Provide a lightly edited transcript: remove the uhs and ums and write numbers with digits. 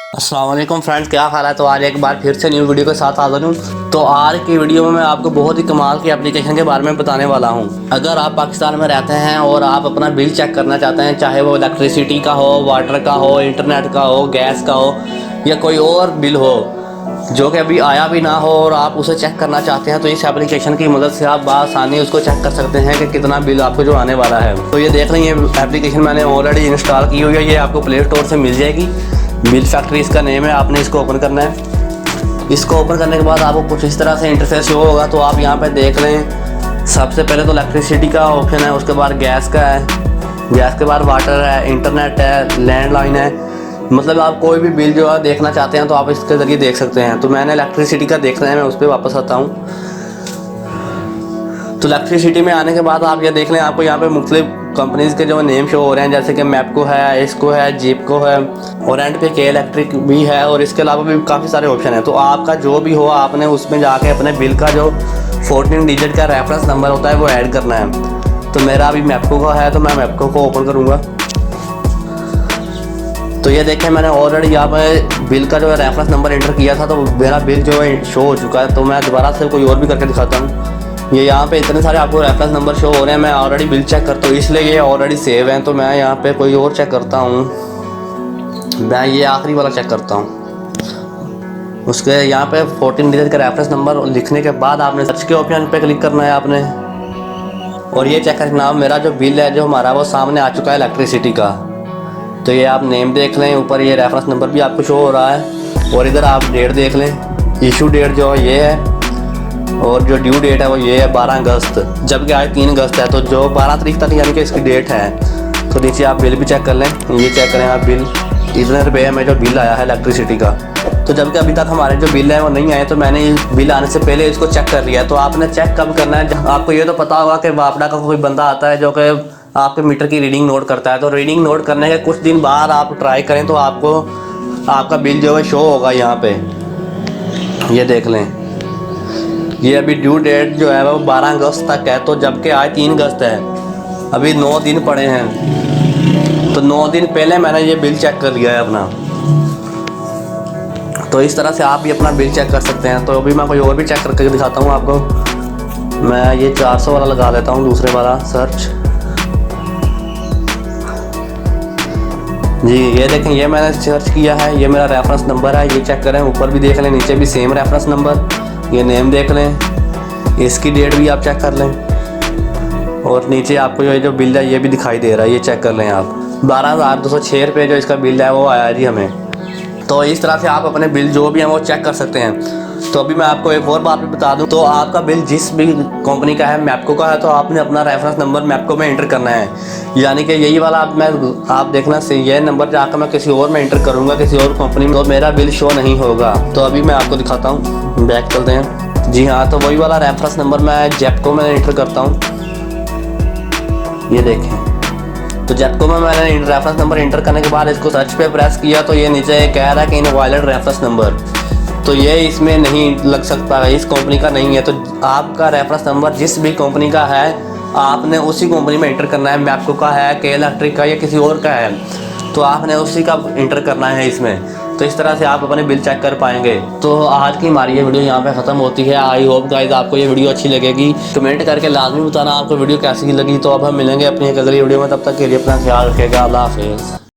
अस्सलाम वालेकुम फ्रेंड्स, क्या हाल है। तो आज एक बार फिर से न्यू वीडियो के साथ हाज़िर हूँ। तो आज की वीडियो में मैं आपको बहुत ही कमाल की एप्लीकेशन के बारे में बताने वाला हूँ। अगर आप पाकिस्तान में रहते हैं और आप अपना बिल चेक करना चाहते हैं, चाहे वो इलेक्ट्रिसिटी का हो, वाटर का हो, इंटरनेट का हो, गैस का हो या कोई और बिल हो जो कि अभी आया भी ना हो और आप उसे चेक करना चाहते हैं, तो इस एप्लीकेशन की मदद से आप आसानी उसको चेक कर सकते हैं कि कितना बिल आपको जो आने वाला है। तो ये देख रहे हैं, ये एप्लीकेशन मैंने ऑलरेडी इंस्टॉल की हुई है। ये आपको प्ले स्टोर से मिल जाएगी। बिल फैक्ट्री इसका नेम है। आपने इसको ओपन करना है। इसको ओपन करने के बाद आपको कुछ इस तरह से इंटरफेस शो होगा। तो आप यहाँ पे देख लें, सबसे पहले तो इलेक्ट्रिसिटी का ऑप्शन है, उसके बाद गैस का है, गैस के बाद वाटर है, इंटरनेट है, लैंडलाइन है। मतलब आप कोई भी बिल जो है देखना चाहते हैं तो आप इसके ज़रिए देख सकते हैं। तो मैंने इलेक्ट्रिसिटी का देखना है, मैं उस पर वापस आता हूँ। तो इलेक्ट्रिसिटी में आने के बाद आप ये देख लें, आपको यहाँ पे मुख्तलिफ कंपनीज़ के जो नेम शो हो रहे हैं, जैसे कि मैपको है, इसको है, जीपको है और एंड पे के इलेक्ट्रिक भी है और इसके अलावा भी काफ़ी सारे ऑप्शन हैं। तो आपका जो भी हो, आपने उसमें जाके अपने बिल का जो 14 डिजिट का रेफरेंस नंबर होता है वो ऐड करना है। तो मेरा अभी मैपको का है, तो मैं मैपको को ओपन करूँगा। तो ये देखें, मैंने ऑलरेडी यहाँ पे बिल का जो है रेफरेंस नंबर एंटर किया था, तो मेरा बिल जो है शो हो चुका है। तो मैं दोबारा से कोई और भी करके दिखाता हूँ। ये यहाँ पे इतने सारे आपको रेफरेंस नंबर शो हो रहे हैं। मैं ऑलरेडी बिल चेक करता हूँ, इसलिए ये ऑलरेडी सेव हैं। तो मैं यहाँ पे कोई और चेक करता हूँ। मैं ये आखिरी वाला चेक करता हूँ। उसके यहाँ पे 14 डिजिट का रेफरेंस नंबर लिखने के बाद आपने सर्च के ऑप्शन पे क्लिक करना है आपने, और ये चेक करना मेरा जो बिल है जो हमारा वो सामने आ चुका है इलेक्ट्रिसिटी का। तो ये आप नेम देख लें, ऊपर ये रेफरेंस नंबर भी आपको शो हो रहा है और इधर आप डेट देख लें। इशू डेट जो है ये है और जो ड्यू डेट है वो ये है 12 अगस्त, जबकि आज 3 अगस्त है। तो जो 12 तारीख तक यानी कि इसकी डेट है। तो नीचे आप बिल भी चेक कर लें, ये चेक करें आप बिल, इतने रुपये में जो बिल आया है इलेक्ट्रिसिटी का। तो जबकि अभी तक हमारे जो बिल है वो नहीं आए, तो मैंने बिल आने से पहले इसको चेक कर लिया। तो आपने चेक कब करना है, आपको ये तो पता होगा कि वापडा का कोई बंदा आता है जो कि आपके मीटर की रीडिंग नोट करता है। तो रीडिंग नोट करने के कुछ दिन बाद आप ट्राई करें तो आपको आपका बिल जो है शो होगा यहाँ पे। ये देख लें, ये अभी ड्यू डेट जो है वो 12 अगस्त तक है। तो जबकि आज 3 अगस्त है, अभी 9 दिन पड़े हैं। तो 9 दिन पहले मैंने ये बिल चेक कर लिया है अपना। तो इस तरह से आप भी अपना बिल चेक कर सकते हैं। तो अभी मैं कोई और भी चेक करके दिखाता हूँ आपको। मैं ये 400 वाला लगा देता हूँ, दूसरे वाला सर्च। जी ये देखें, ये मैंने सर्च किया है, ये मेरा रेफरेंस नंबर है। ये चेक करें, ऊपर भी देख लें, नीचे भी सेम रेफरेंस नंबर। ये नेम देख लें, इसकी डेट भी आप चेक कर लें और नीचे आपको जो बिल है ये भी दिखाई दे रहा है। ये चेक कर लें आप, 12,206 रुपये जो इसका बिल है वो आया जी हमें। तो इस तरह से आप अपने बिल जो भी हैं वो चेक कर सकते हैं। तो अभी मैं आपको एक और बात भी बता दूं, तो आपका बिल जिस भी कंपनी का है, मैपको का है, तो आपने अपना रेफरेंस नंबर मैपको में एंटर करना है। यानी कि यही वाला आप देखना से ये नंबर जाकर मैं किसी और में एंटर करूँगा, किसी और कंपनी में, तो मेरा बिल शो नहीं होगा। तो अभी मैं आपको दिखाता हूँ, बैक चलते हैं। जी हाँ, तो वही वाला रेफरेंस नंबर मैं जेपको में एंटर करता हूँ। ये देखें, तो जेपको में मैंने रेफरेंस नंबर एंटर करने के बाद इसको सर्च पे प्रेस किया, तो ये नीचे कह रहा है कि इनवैलिड रेफरेंस नंबर। तो ये इसमें नहीं लग सकता है, इस कंपनी का नहीं है। तो आपका रेफरेंस नंबर जिस भी कंपनी का है आपने उसी कंपनी में एंटर करना है। मैपको का है, के इलेक्ट्रिक का या किसी और का है, तो आपने उसी का एंटर करना है इसमें। तो इस तरह से आप अपने बिल चेक कर पाएंगे। तो आज की हमारी ये वीडियो यहाँ पे ख़त्म होती है। आई होप गाइस आपको ये वीडियो अच्छी लगेगी। कमेंट करके लाजमी बताना आपको वीडियो कैसी लगी। तो अब हम मिलेंगे अपनी एक अगली वीडियो में, तब तक के लिए अपना ख्याल रखिएगा। अल्लाह हाफिज़।